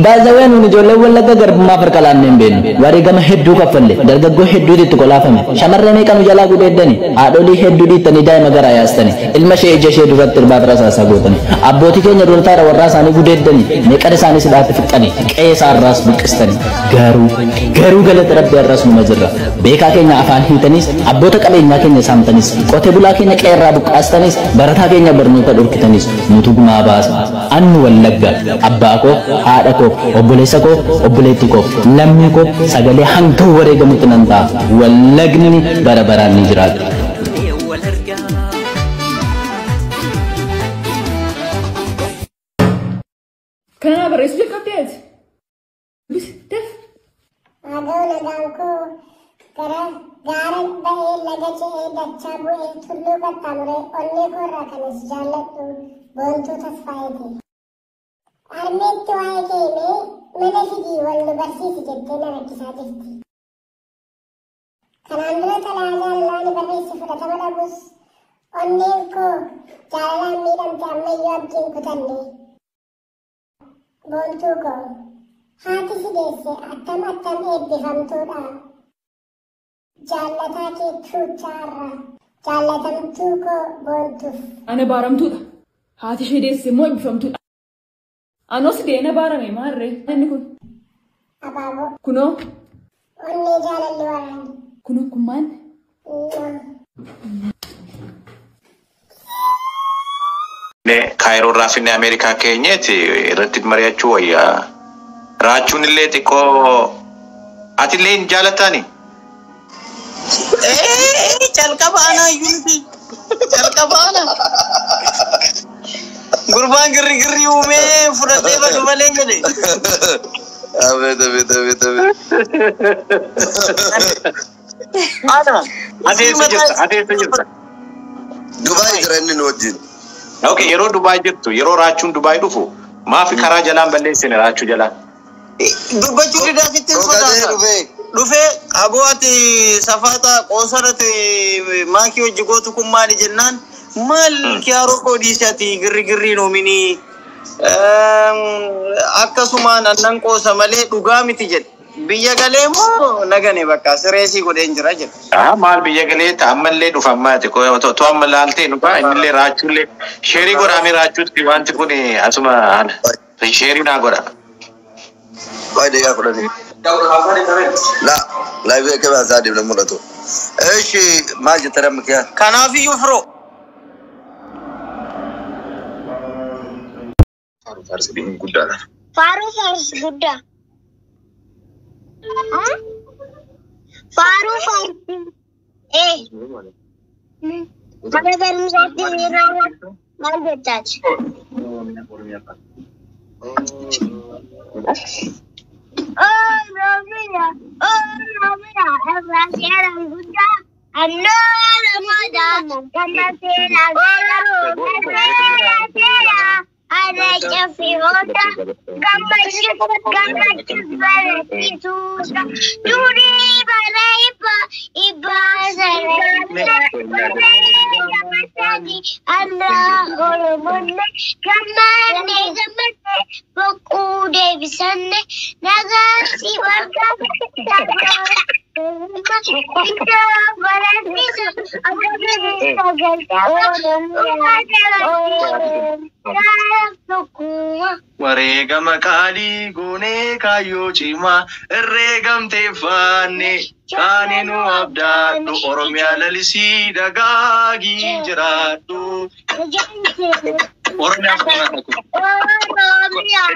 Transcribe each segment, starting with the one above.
baazaween uni ijoollee wallagga garbummaa farqalaan hin beeknu wareegama hedduu kaffalle dargaggoo hedduu itti qolaafame shamarran meeqanu jalaa gudeeddani haadholii hedduu dhiittanii daa'ima garaa yaastani ilma ishee ija ishee duratti irbaata rasaasaa gootani abbootii keenya durtaadha warraa isaanii gudeeddani meeqan isaanii sidhaatti fiqqani qe'ee isaarraas buqqistani garuu galata rabbii arras numa jirra beekaa keenya afaan hiitanis abboota qabeenyaa keenya saamtanis qote bulaa keenya qe'eerraa buqqaastanis barataa keenya barnoota dhorkitanis nutu gumaa baasa annu wallagga abbaa koo haadha koo obboleessa koo obboleetti koo lammii koo sagalee hanga wareegamutti nan ta'a wallagni bara baraan ni jiraata. Kana barreessu jalqabdeeti. Adoona gaangoo gara gaara bahee laga ce'ee dachaa bu'ee tulluu qaxxaamuree onnee koorraa kanas jaalladhu boontuu tasfaayeeti. Armeetti waa'ee keemee mana fidii wal nu barsiisi jettee na rakkisaa jirti. Kanaan dura xalayaa jaalalaa ni barreessi fudhatama dhabus onneen koo jaalalaan miidhamte ammayyuu abdiin kutanne. Boontuu koo haati si deesse attam eebbifamtuudha. Jaallataa kee tuuchaarra jaallatamtuu koo boontuuf. Ana baaramtuudha. Haati ishee deesse immoo eebbifamtuudha. Anos deena baarame maarree inni kun. Abaaboo. Kunoo. Onnee jaalalli waraani. Kunoo kun maal? Kaayiroo raafinne Ameerikaa keenyeeti irratti mari'achuu wayyaa. Raachuun illee xiqqoo ati illee hin jaalatani? Calqaba ana yuuti. Calqaba ana. Gurbaan girri uumee fudhatee badu malee jedhe. Abet. Ana. Adeemsa jirta. Dubai jira inni nu wajjin. Okay, yeroo Dubai jirtu, yeroo raachuun Dubai dhufu, maafi karaa jalaan balleessine raachuu jalaan? Dubbachuu didaa sitti sodaata. Dhufee aboo ati safaata qoosarati maakii hojii gootu kun maali jennaan maal kiyaaroo qoodiisi ati girri noominii akkasumaan annan qoosa malee dhugaa miti jedhe. Biyya galee moo nagane bakka sireesii godheen jira jedhe. Maal biyya galee ta'ammallee dhufammaati. Too amma laaltee dhufa innillee raachuullee sheerii godhaamee raachuutti wanti kun asuma sheerii naa godha. Baay'ee gaa fudhanii. Laayivii akka baasaa deemna mul'atu. Eeshi maal jettan amma kiyaa? Kanaafiyyuu firoo. Faaruu faarsi guddaadha. Faaruu faarsi guddaa. Faaruu faarsi. Mana barumsaatti yeroo maal jechaati? Romina, Ebrasiera Buddha, allora moda, Campasera, Vera, Adesso Fiota, Gammaci Barretitusa, Giuri Baraipa, Ibasere, Anna Oromonne, Gammane, Boku Davisanne, Nagasi Bargame, Wareegama qaalii goonee kaayyoo cimaa herreegamtee faanne kaane nu abdaadhu Oromiyaa lalisii dagaagii jiraadhu. Oromiyaa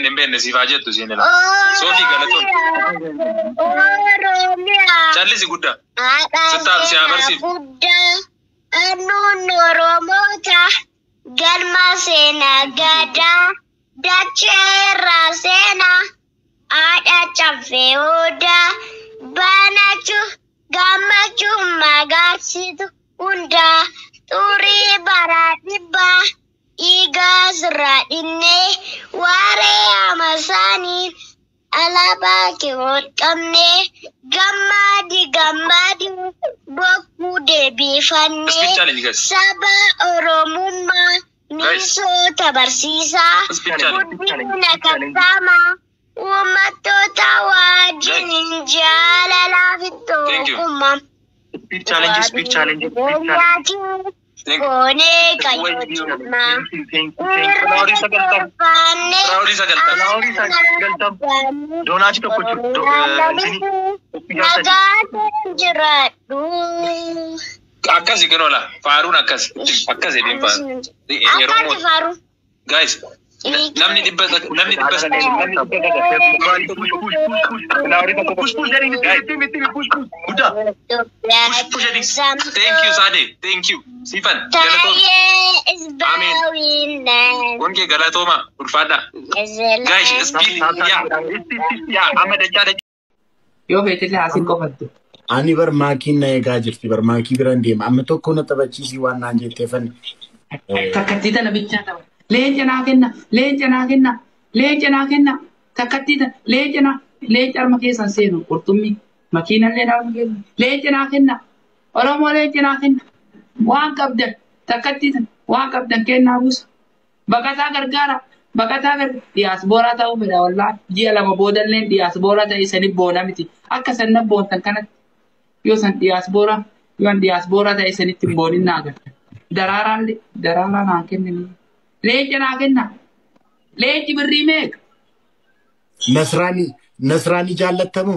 Imbenne siifaa jettu siin ela. Soofii galatoon. Callisi guddaa. Sittaaf si agarsiif. Annuun Oromoota galma seenaa gadaa dacheerraa seenaa haadha caffee odaa baanachuu gammachuu magaarsitu hundaa xurii baraa dhibbaa dhiigaa sirraa dhinnee waaree amasaanii alaabaa kee hodhamnee gammaadi bokkuu deebifannee saba Oromummaa misoota barsiisaa guddina kabsamaa uummattoota wajjin jaalala fitookumaa. Speed challenge. Koonee qayyootumaa. Raawudii sagaltam. Doonaati tokko jiraadhu. Akkasi kanola. Faaruun akkasi deemaa faaru. Akkati faaru. Guys. Namni dhibba Thank you Sade. Thank you. Sifan. Wange galatoma. Urfada. Guys, speed. Yeah. Amada chada. Yo fetele asin kofatu. Ani bar maakiin na eegaa jirti bar maakii biraan deema amma tokko na taphachiisii waan naan jetteefan. Takkattiita na bichaa ta'u. Leenca naa kenna. Takkattiita leenca arma keessan seenu qurxummii makiinallee arma keessan leenca naa kenna. Oromoo leenca naa kenna. Waan qabdan takkattiita waan qabdan kennaa buusa. Baqataa gargaara. Diyaasbooraa ta'uu fedha wallaahi ji'a lama boodallee diyaasbooraa ta'e sanii boona miti akka sanna boontan kanatti yoo san diyaasbooraa ta'e sanitti hin boonin naa gala. Daraaraa naa kennini. Leenca naa kenna. Leenci birrii meeqa? Nasraanii jaallattamu?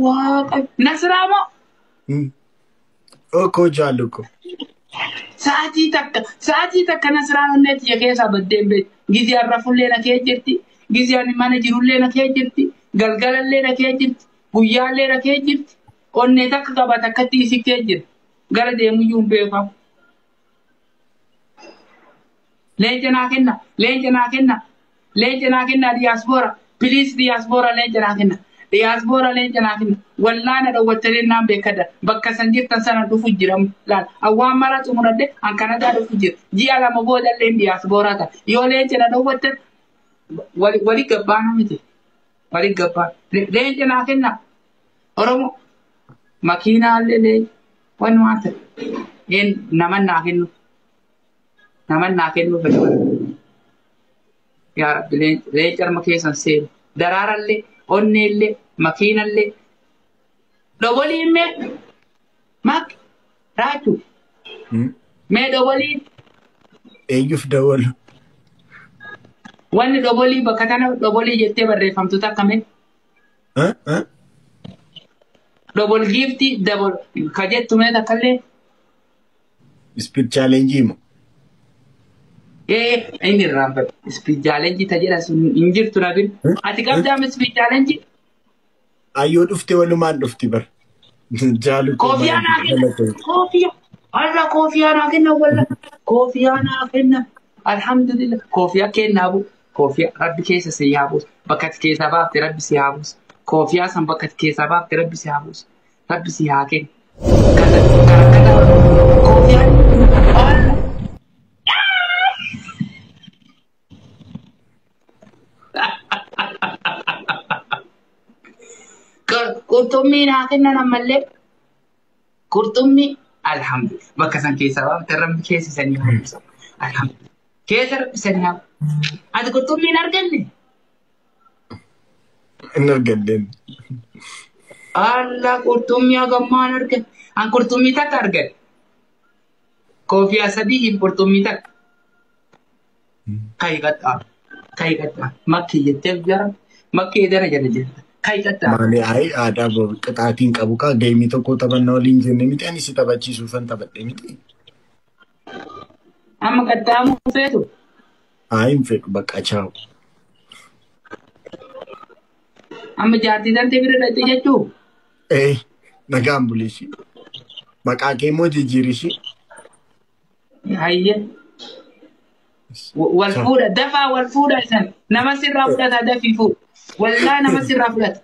Waaqa. Nasraa moo? Okkoo jaalluko. Sa'aatii takka nasraan onneetti ya keessaa baddeen beekti. Giziyaan rafullee na kee jirti. Giziyaan mana jirullee na kee jirti. Galgalallee na kee jirti. Guyyaallee na kee jirti. Onnee takka qaba takkatti isi kee jira. Gara deemuyyuu hin beekamu. Leenca naa kenna diyaasboora. Piliis diyaasboora leenca naa kenna. Wallaana dhawwattalee naan beekada. Bakka san jirtan sana dhufu jiramu. Laal awwaan mara xumuradde an Kanadaa dhufu jira. Ji'a lama boodallee diyaasbooraa ta'a. Yoo leenca na dhawwattan wali gabbaana miti. Leenca naa kenna. Oromoo makiinaallee leenca. Waan waan ta'e. Naman naa kennu fedha. Yaa Rabbi leenca arma keessan seenu. Daraarallee. Onneellee makiinallee dhoboliin mee raachuu mee dhoboliin eenyuuf dawalu wanni dhobolii bakka tana dhobolii jettee barreeffamtu takka mee dhobol giiftii dabol ka jettu mee takkallee speed challenge mo inni irraanfate speed challenge ta jedha sun hin jirtu nabin ati qabdaam speed challenge ayyoo dhufte walumaan dhufti bar jaalu koofiyaa naa kenna alhamdulillah koofiyaa kennaabu koofiyaa rabbi keessa si yaabus bakka keessa baafte rabbi si yaabus koofiyaa san bakka keessa baafte rabbi si yaabus rabbi si haa kenna koofiyaa Kurtummi naa kennan ammallee kurtummi alhamdulillah bakka san keessa baafte rabbi keessa sanii yaabus alhamdulillah keessa rabbi sanii yaabus ati kurtummi hin arganne? Hin arganne. Allah kurtummi hagammaan argan. An kurtummi takka argan. Koofiyaa sadii hin kurtummi takka. Kayiqaxaa. Makkii jettee jara. Makkii dara jala jirta. Kayiqaxaa. Maali aadaa qixaatiin qabu kaa geemii tokko taphannaa waliin jenne miti ani si taphachiisuufan taphadhe miti. Amma qaxxaamuu feetu? Hin fedhu bakka chaawu. Amma jaartii tante bira dhaqxe jechuu? Nagaan bulishi. Maqaa kee immoo jijjiirishi. Hayye. Wal fuudha dafaa wal fuudha isan nama sirraa fudhata dafii fuudha. Wallaa nama sirraa fudhata.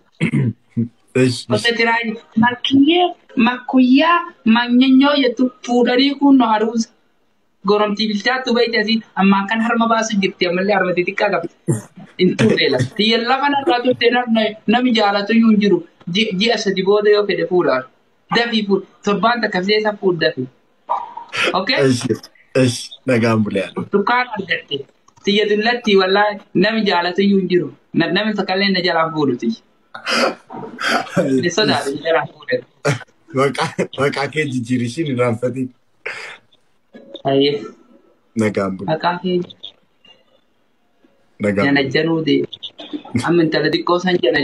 Osetiraayi makkuyyaa manyanyoo jettu fuudhanii kun no haruusa. Goromtii bilchaattu baay'ee asii amma kan harma baasu jirti ammallee harma xixiqqaa qabdi. Intuudheela. Xiyya lafa narraa turte nami jaalatu iyyuu hin jiru. Ji'a sadi booda yoo fedhe fuudhaan. Dafii fuudha. Torbaan takka seesa fuudha dafii. Okay? Nagaan bulee. Burtukaana argatte. Tiyya dullatti wallahi namni jaalatu iyyuu hin jiru. Namni takkallee na jalaa fuudhuti. Ni sodaatu jalaa fuudhatu. Maqaa kee jijjiirishiin hin raanfatiin. Ayyee. Nagaan bulu. Maqaa kee. Nagaan. Jana januu deema. Amma intala xiqqoo san jana